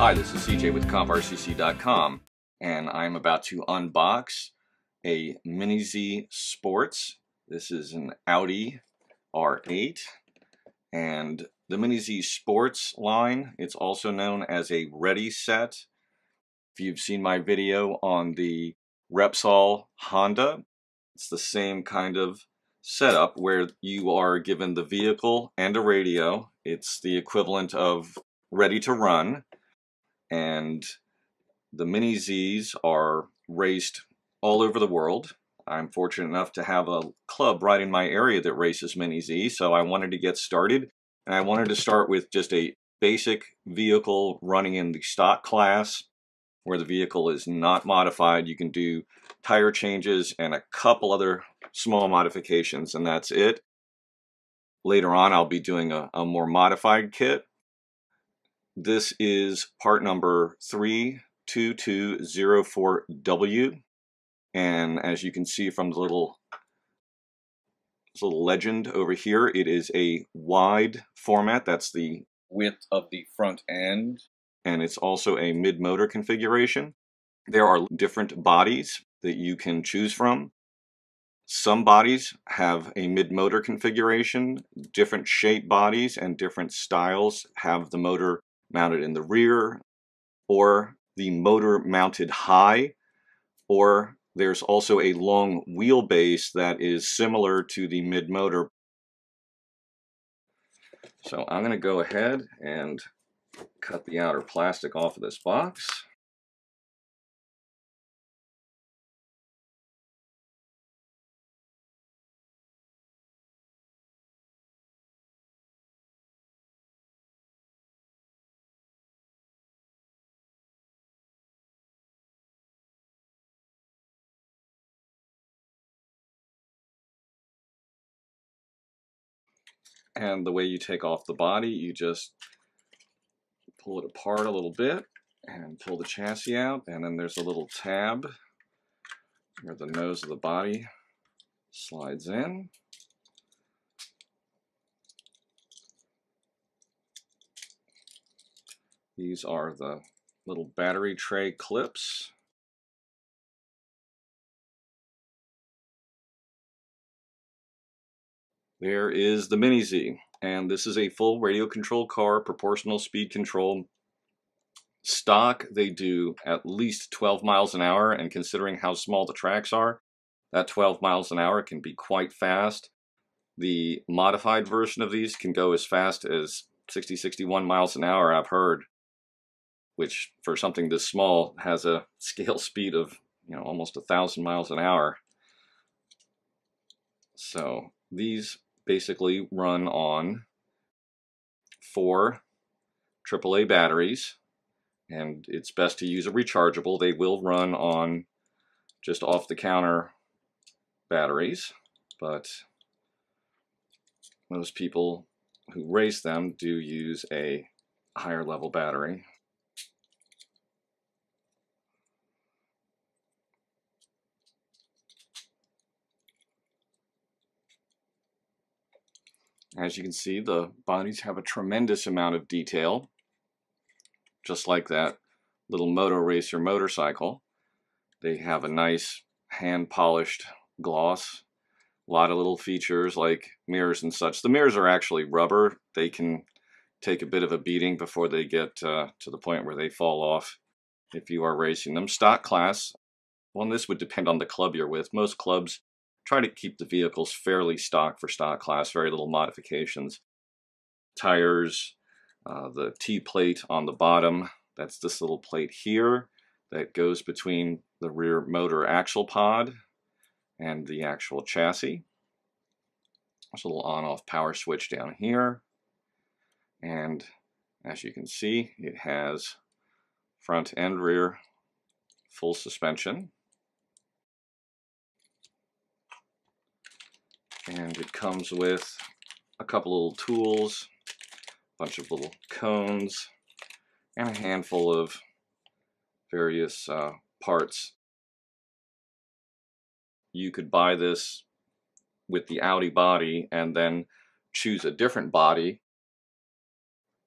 Hi, this is CJ with CompRCC.com, and I'm about to unbox a Mini Z Sports. This is an Audi R8, and the Mini Z Sports line, it's also known as a Readyset. If you've seen my video on the Repsol Honda, it's the same kind of setup where you are given the vehicle and a radio. It's the equivalent of ready to run. And the Mini Zs are raced all over the world. I'm fortunate enough to have a club right in my area that races Mini Z, so I wanted to get started. And I wanted to start with just a basic vehicle running in the stock class, where the vehicle is not modified. You can do tire changes and a couple other small modifications, and that's it. Later on, I'll be doing a more modified kit. This is part number 32204W, and as you can see from the little legend over here, it is a wide format. That's the width of the front end, and it's also a mid-motor configuration. There are different bodies that you can choose from. Some bodies have a mid-motor configuration. Different shape bodies and different styles have the motor mounted in the rear, or the motor mounted high, or there's also a long wheelbase that is similar to the mid-motor. So I'm going to go ahead and cut the outer plastic off of this box. And the way you take off the body, you just pull it apart a little bit and pull the chassis out, and then there's a little tab where the nose of the body slides in. These are the little battery tray clips. There is the Mini Z, and this is a full radio controlled car, proportional speed control. Stock, they do at least 12 miles an hour, and considering how small the tracks are, that 12 miles an hour can be quite fast. The modified version of these can go as fast as 60, 61 miles an hour, I've heard, which for something this small has a scale speed of, almost 1,000 miles an hour. So these basically run on 4 AAA batteries, and it's best to use a rechargeable. They will run on just off-the-counter batteries, but most people who race them do use a higher level battery. As you can see, the bodies have a tremendous amount of detail, just like that little Moto Racer motorcycle. They have a nice hand-polished gloss, a lot of little features like mirrors and such. The mirrors are actually rubber. They can take a bit of a beating before they get to the point where they fall off if you are racing them. Stock class, well, this would depend on the club you're with. Most clubs try to keep the vehicles fairly stock for stock class, very little modifications. Tires, the T-plate on the bottom, that's this little plate here that goes between the rear motor axle pod and the actual chassis. There's a little on-off power switch down here, and as you can see, it has front and rear full suspension. And it comes with a couple little tools, a bunch of little cones, and a handful of various parts. You could buy this with the Audi body and then choose a different body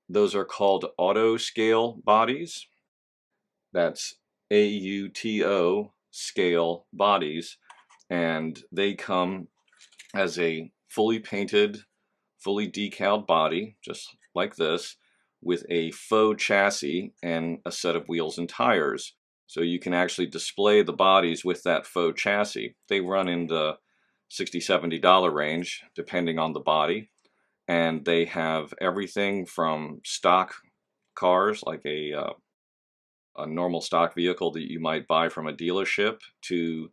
Those are called auto scale bodies. That's AUTO scale bodies, and they come as a fully painted, fully decaled body, just like this, with a faux chassis and a set of wheels and tires. So you can actually display the bodies with that faux chassis. They run in the $60, $70 range, depending on the body. And they have everything from stock cars, like a normal stock vehicle that you might buy from a dealership, to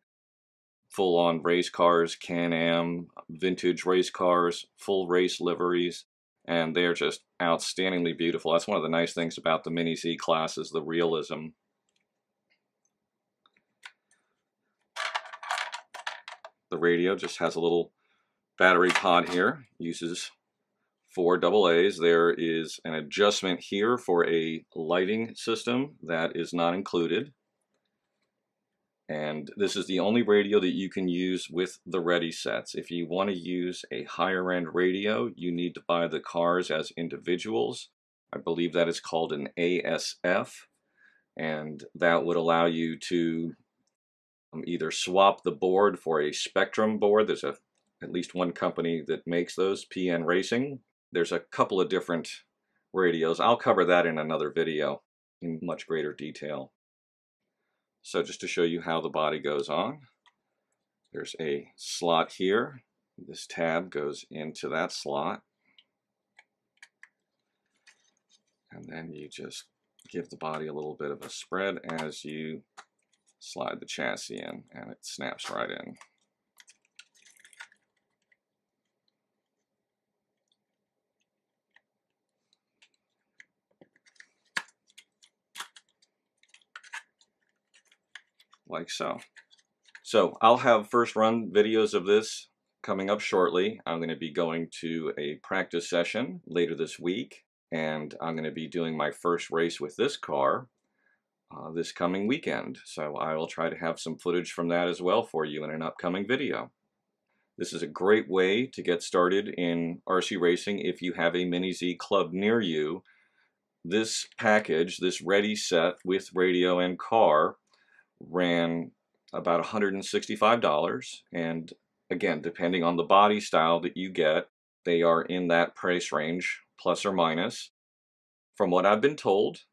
full-on race cars, Can-Am, vintage race cars, full race liveries, and they're just outstandingly beautiful. That's one of the nice things about the Mini Z class, is the realism. The radio just has a little battery pod here, uses 4 AA's. There is an adjustment here for a lighting system that is not included. And this is the only radio that you can use with the Readysets. If you want to use a higher end radio, you need to buy the cars as individuals. I believe that is called an ASF, and that would allow you to either swap the board for a Spectrum board. There's at least one company that makes those, PN Racing. There's a couple of different radios. I'll cover that in another video in much greater detail. So just to show you how the body goes on, there's a slot here. This tab goes into that slot. And then you just give the body a little bit of a spread as you slide the chassis in, and it snaps right in. Like so. So I'll have first run videos of this coming up shortly. I'm going to be going to a practice session later this week, and I'm going to be doing my first race with this car this coming weekend. So I will try to have some footage from that as well for you in an upcoming video. This is a great way to get started in RC racing if you have a Mini Z club near you. This package, this Readyset with radio and car, ran about $165, and again, depending on the body style that you get, they are in that price range, plus or minus. From what I've been told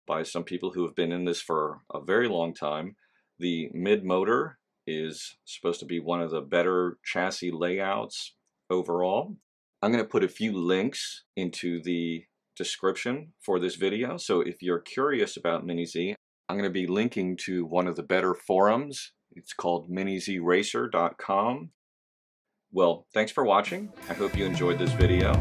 by some people who have been in this for a very long time, the mid-motor is supposed to be one of the better chassis layouts overall. I'm going to put a few links into the description for this video, so if you're curious about Mini Z, I'm going to be linking to one of the better forums. It's called minizracer.com. Well, thanks for watching. I hope you enjoyed this video.